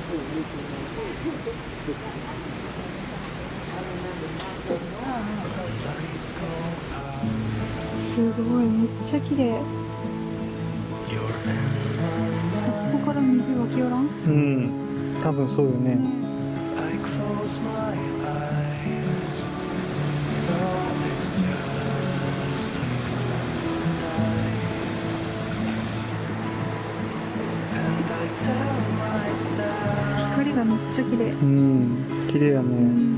すごい、めっちゃ綺麗。あそこから水湧きよらん？うん、多分そうよね。光がめっちゃ綺麗。うん、綺麗やね。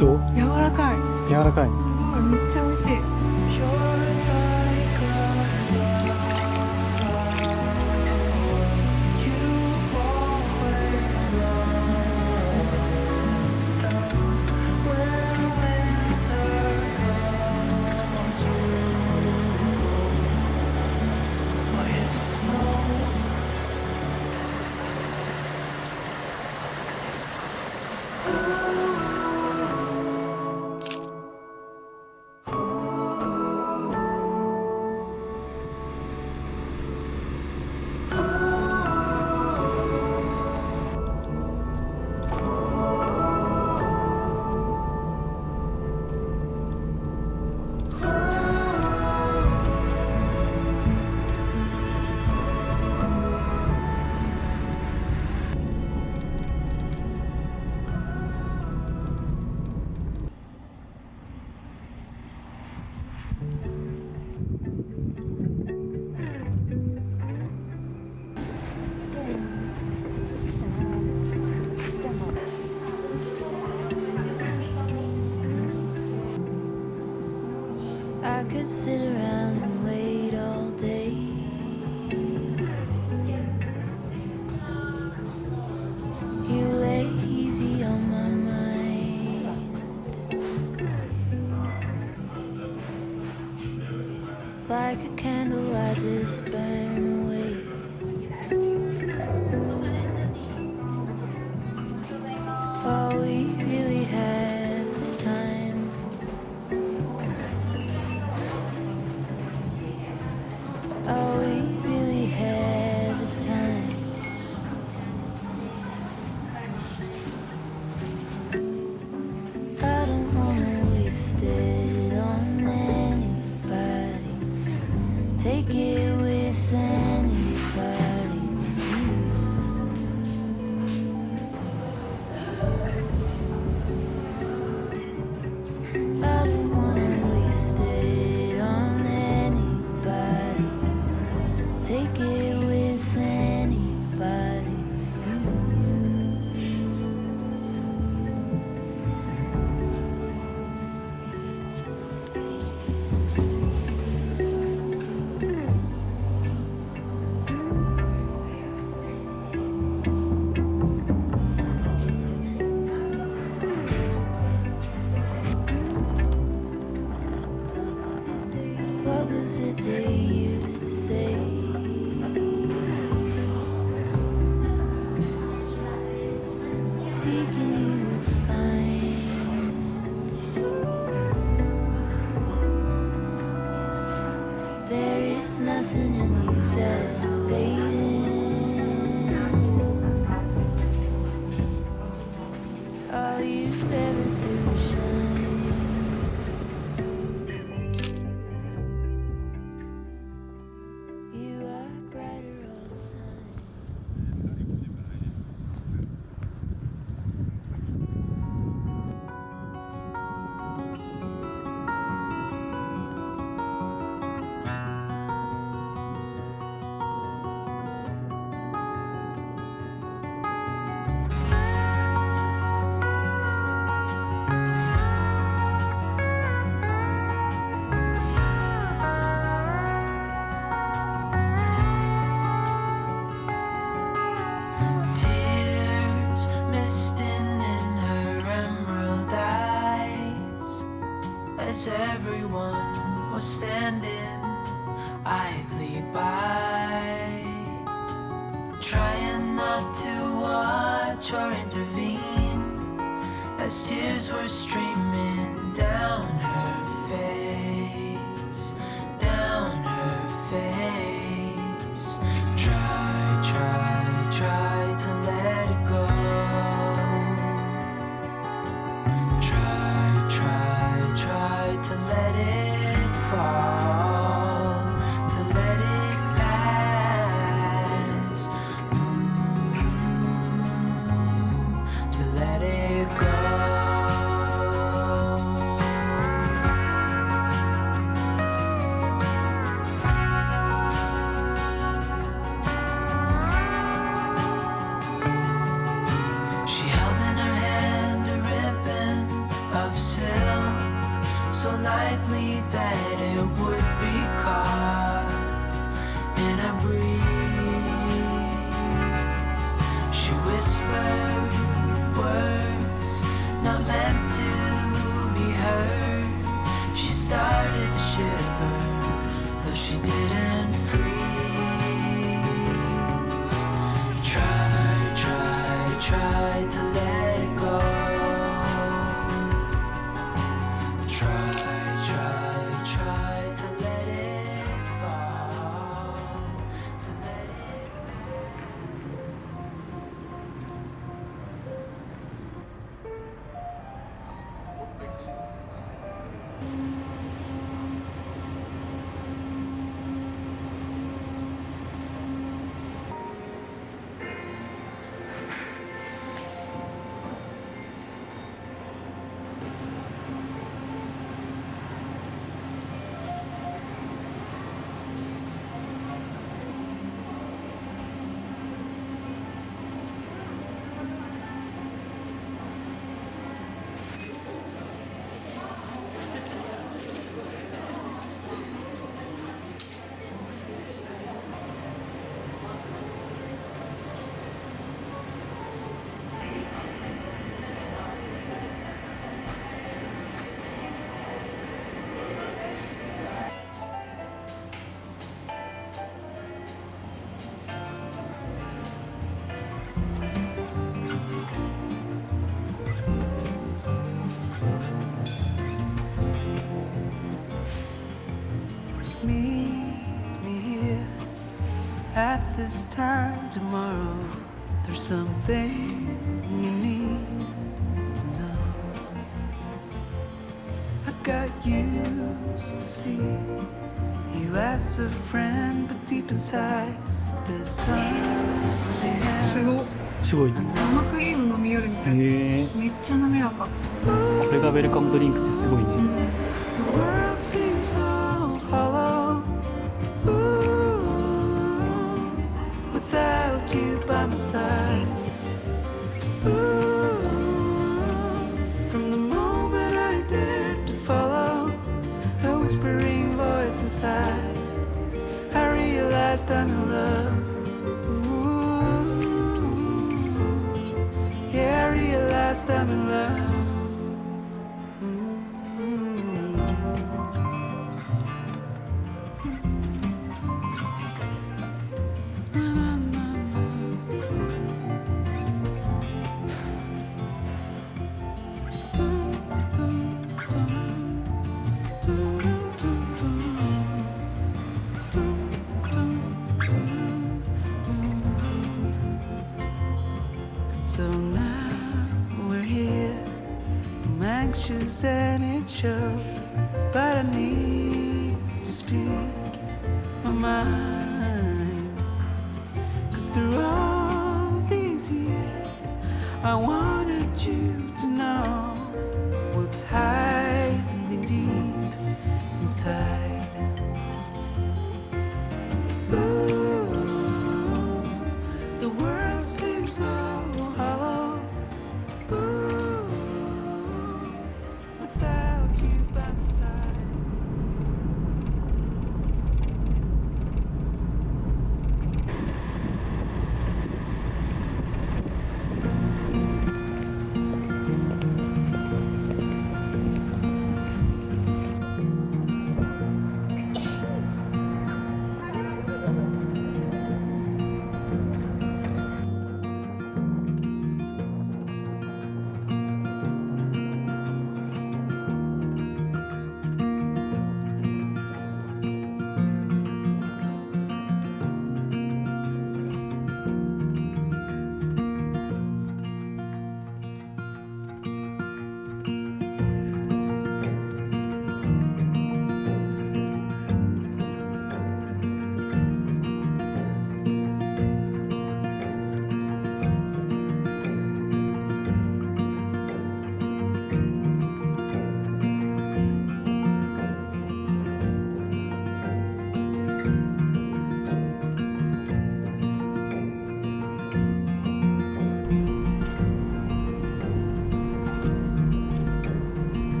どう？柔らかい。柔らかい。すごい、めっちゃ美味しい。I could sit around and wait all day. You lay easy on my mind, like a candle I just burn away. All we really have is time. All we really have is time. I don't wanna waste it on anybody. Take it with anybody. I don't wanna waste it on anybody. Take it with anybody. was it they used to say? Seeking you will find. There is nothing in you that's fading. All you ever do is shine. You are brighter all the time. Tears misting in her emerald eyes, as everyone was standing idly by, trying not to watch or intervene, as tears were streaming down her face, down her face. Try to let it go. Try to let it fall, to let it pass, to let it go. She held in her hand a ribbon of silk, so lightly that it would be caught in a breeze. She whispered words not meant to be heard. She started to shiver, though she didn't freeze. Try to let it go. Try to let it fall, to let it. Meet me here at this time tomorrow. There's something you need to know. I got used to see you as a friend, but deep inside there's something すごっ。 else. すごいね。生クリーム飲みよるみたいな。へえ。めっちゃ滑らか。これがウェルカムドリンクってすごいね。 The world seems so hollow. Ooh, without you by my side. Ooh, from the moment I dared to follow a whispering voice inside, I realized I'm in love. Ooh, yeah, I realized I'm in love. close and it shows, but I need to speak my mind. 'Cause through all these years, I wanted you to know what's hiding deep inside. Ooh, the world seems so hollow. Ooh, without you by my side.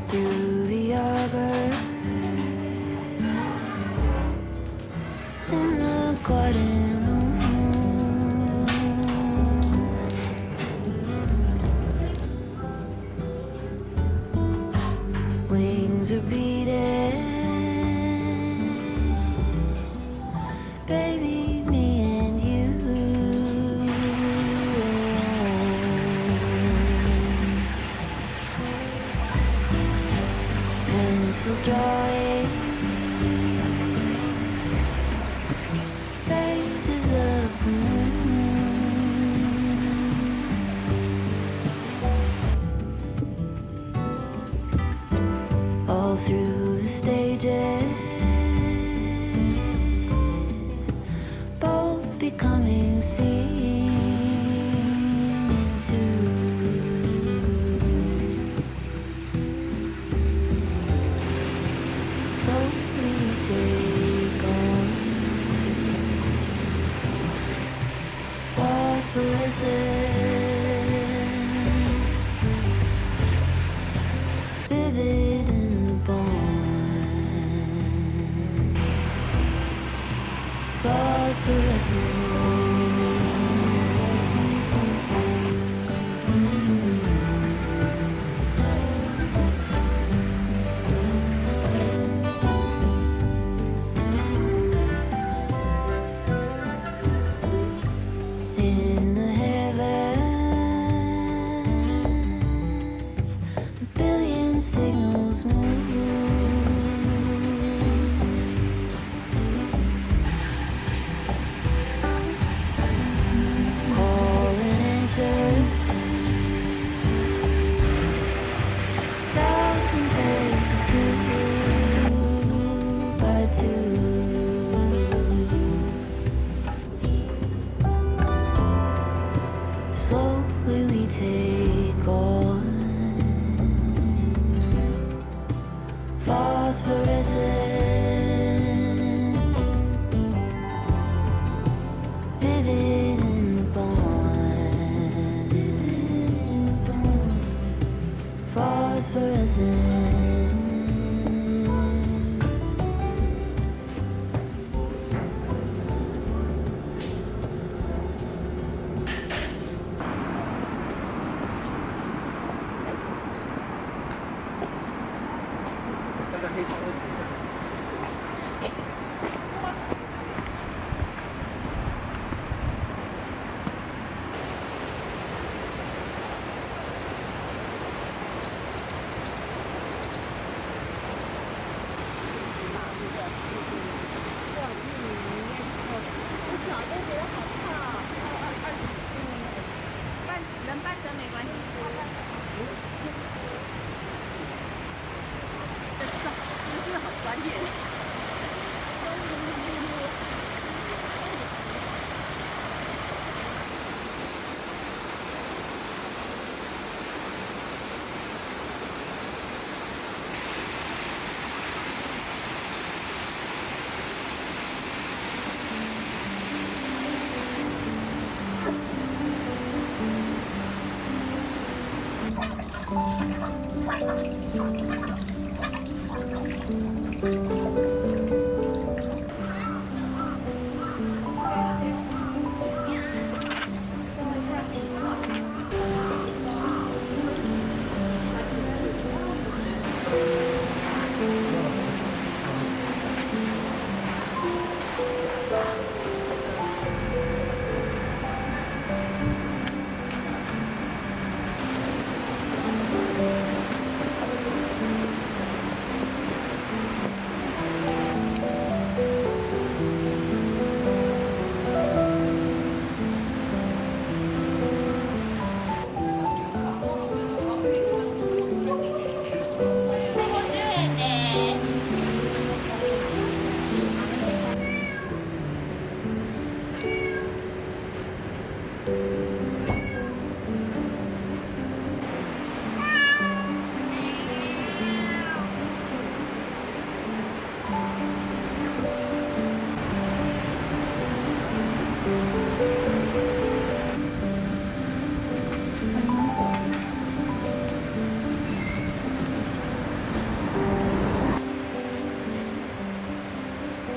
Through the arbor in the garden room, wings are beating, baby, me and you. Pencil drawing phases of the moon, all through the stages, both becoming seen into. Slowly take on phosphorescence, vivid in the bond. In the heavens, a billion signals move.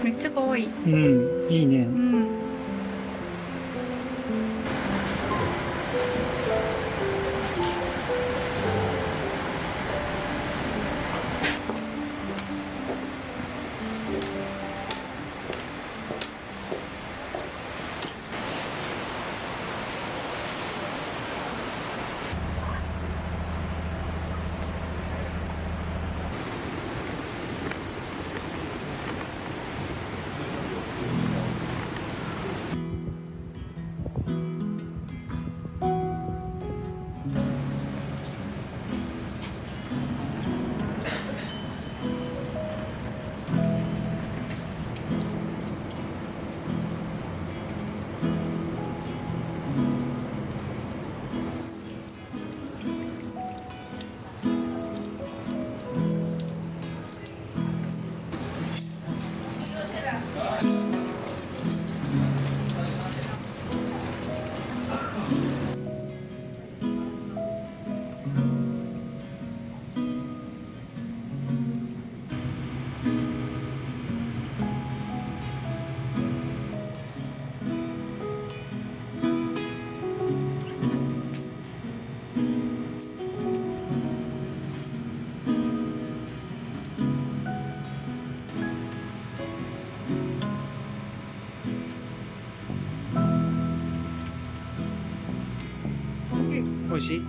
めっちゃ可愛い。うん、いいね。うん。美味しい？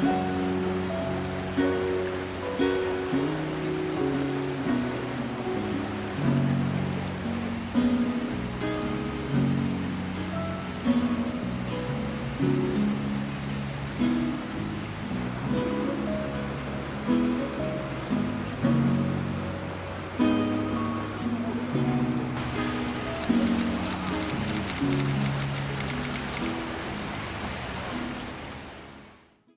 Thank